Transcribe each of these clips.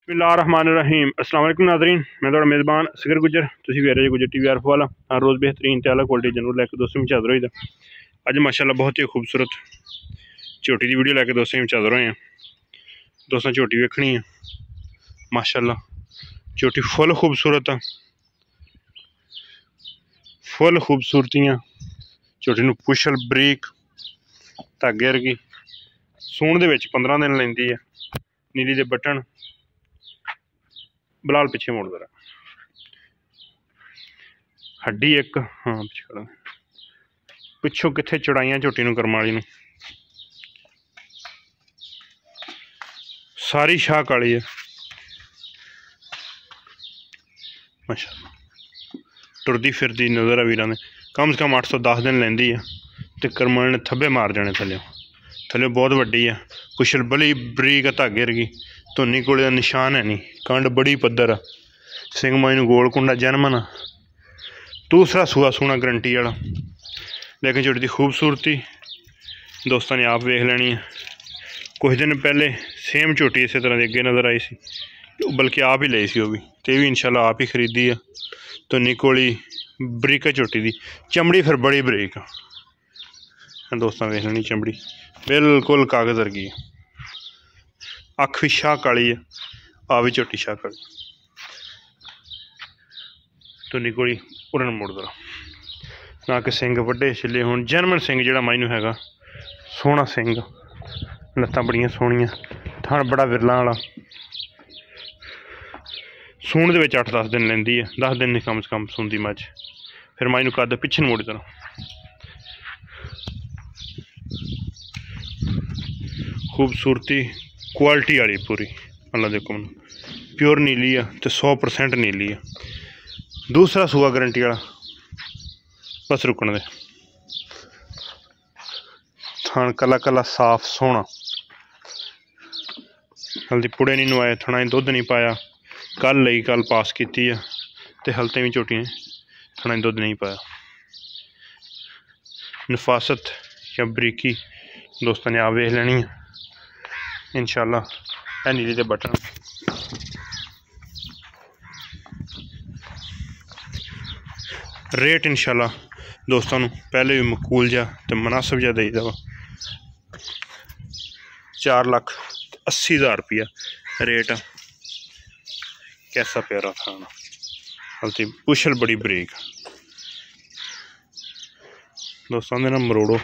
बिस्मिल्लाहिर्रहमानिर्रहीम। अस्सलाम वालेकुम नाज़रीन, मैं थोड़ा मेज़बान असगर गुजर, तुसीं वेख रहे गुजर टीवी आर वाला। हर रोज़ बेहतरीन ते आला क्वालिटी जनूर लैके दोस्तों में हाज़र होई दा। अज माशाल्लाह बहुत ही खूबसूरत झोटी की वीडियो लैके दोस्तों में हाज़र होए हैं। दोस्तों झोटी वेखनी है, माशाल्लाह झोटी फुल खूबसूरत आ, फुल खूबसूरतियाँ। झोटी नूं पुछल बरीक धागे वर्गी, सूण दे विच 15 दिन लैंदी है। नीली दे बटन बलाल पिछे मोड़ जरा, हड्डी एक हाँ पिछों कित्थे चढ़ाइयां झोटी नूं करम वाली नूं। सारी शाह काली है माशाल्लाह, टुरदी फिरदी नज़र आ वीरां ने। कम से कम 810 दिन लैंदी है ते करमल ने थब्बे मार जाने थल्ले। थल्ले बहुत वड्डी है, पुछल बड़ी बरीक धागे वर्गी, धोनी कोले दा निशान है नहीं, कंड बड़ी पद्धर आ, सिंह माई नूं गोल कुंडा जनमन। दूसरा सूआ सूना गरंटी वाला। लेकिन झोटी की खूबसूरती दोस्तों ने आप वेख लेनी है। कुछ दिन पहले सेम झोटी इस तरह की अगे नज़र आई सी, बल्कि आप ही ली सी, वो भी इंशाल्लाह आप ही खरीदी है। तो निकोली बरीक है झोटी की, चमड़ी फिर बड़ी बरीक आ दोस्तों, वेख लेनी चमड़ी बिल्कुल कागज़ वर्गी है। अख भी शाह काली है, आ भी झोटी शाह काली। तो निकोली उड़न मुड़ दरा ना कि सिंग वड्डे छिले होण, जनमन सिंग जिहड़ा माइनू हैगा, सोहना सिंग, लत्तां बड़ियां सोहणियां, थण बड़ा विरला वाला। सूण दे विच 8-10 दिन लैंदी है, 10 दिन कम से कम सूंदी मझ। फिर माइनू कद पिछे मोड़ी तरह खूबसूरती क्वालिटी वाली पूरी। अल्लाह देखो प्योर नीली है तो 100% नीली है। दूसरा सूआ गारंटी वाला, बस रुकन दे। थान कला कला साफ सोहना, हल्दी पुड़े नहीं नवाए, थना दुध नहीं पाया, कल लई कल पास की है तो हल्ते भी झोटी ने थना दुध नहीं पाया। नफासत या बरीकी दोस्तों ने आप वेख लेनी है इंशाल्लाह। है नीली दे बटन, रेट इंशाल्लाह दोस्तों पहले भी मकूल जा तो मुनासिब जा दे दा। 4,80,000 रुपया रेट। कैसा प्यारा थाना, हल्ती पुछल बड़ी बरीक दोस्तों ना मरोड़ो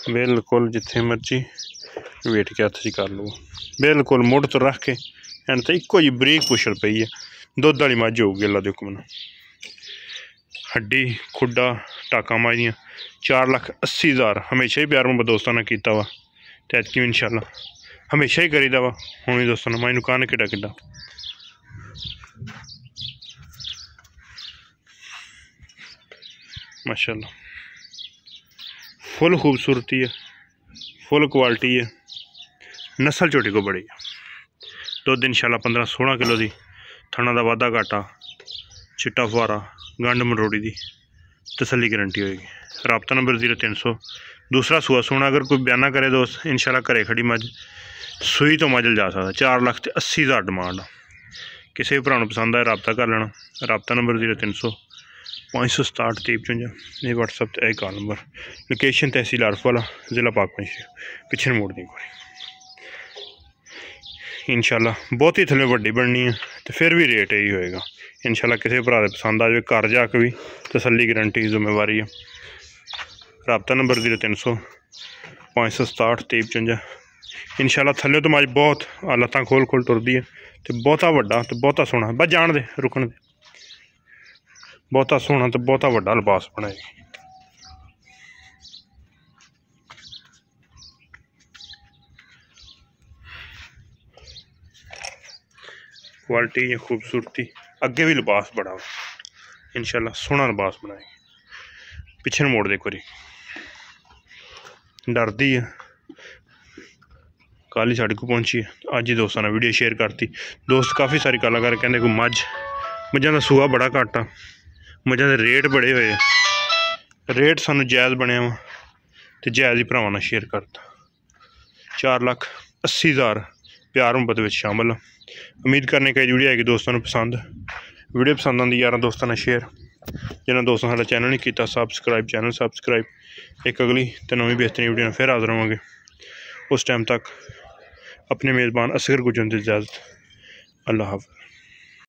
बिल्कुल जिथे मर्जी वेट के हथ च कर लो, बिल्कुल मुढ़ तो रख के एंड तो इको जी बरीक पुछल पई है। दुध वाली मझ होगी अल्लाह दे हुक्म नाल। हड्डी खुडा टाका मारियां। 4,80,000 हमेशा ही प्यार मुहब्बत दोस्तों ने किया वा, तो ऐतकी इंशाल्लाह हमेशा ही करीदा वा। हुण भी दोस्तों माइनू कान किड्डा किड्डा माशाल्लाह, फुल खूबसूरती है, फुल क्वालिटी है। नस्ल झोटी को बड़ी है। दुध इंशाल्लाह 15-16 किलो की। थना का वाधा घाटा, चिट्टा फुहारा, गंढ मरोड़ी की तसली गारंटी होगी। राबता नंबर 0300। दूसरा सूआ सोना अगर कोई बयाना करे दोस्त, इंशाल्लाह घरे खड़ी मझ सूई तो मझल जा सकता। 4,80,000 डिमांड। किसी भी भरा पसंद आए रबता कर लेना। राबता नंबर 0300 567 3055। ये व्हाट्सअप है कॉल नंबर। लोकेशन तहसील आरफ वाला, जिला पाकपंछी, पिछे मोड़ दी कोई। इंशाल्लाह बहुत ही थले वड्डी बननी है तो फिर भी रेट यही होएगा इंशाल्लाह। किसी भरा पसंद आ जाए घर जाके भी तसली गारंटी जिम्मेवारी है। रबता नंबर 0300 567 3055। इंशाल्लाह थले तो मज बहुत लत्तां खोल खोल तुरदी है तो बहुता वड्डा तो बहुता सोहना। बस जान दे रुकन दे, बहुता सोहना तो बहुता वड्डा लिबास बनाएगी। क्वालिटी या खूबसूरती अगे भी लिबास बड़ा इंशाल्लाह सोहना लिबास बनाएगी। पिछे मोड़ दे कोरी डरदी है, कल ही साढ़े को पहुंची है। अज ही दोस्तों ने वीडियो शेयर करती। दोस्त काफ़ी सारी कलाकार कहते कोई मझां का सूआ बड़ा घट आ, मझां के रेट बड़े हुए, रेट सानू जायज़ बनया वा तो जायज़ ही भरावां नाल शेयर करता। 4,80,000 प्यार मुहब्बत शामिल। उम्मीद करने की वीडियो है दोस्तों पसंद वीडियो पसंद आती यार दोस्तों ने शेयर जिन्होंने दोस्तों साडा चैनल नहीं किया सबसक्राइब चैनल सबसक्राइब। एक अगली तो नवी बेहतरीन वीडियो फिर हाजिर होवांगे। उस टाइम तक अपने मेज़बान असगर गुजर की इजाज़त। अल्लाह हाफ़िज़।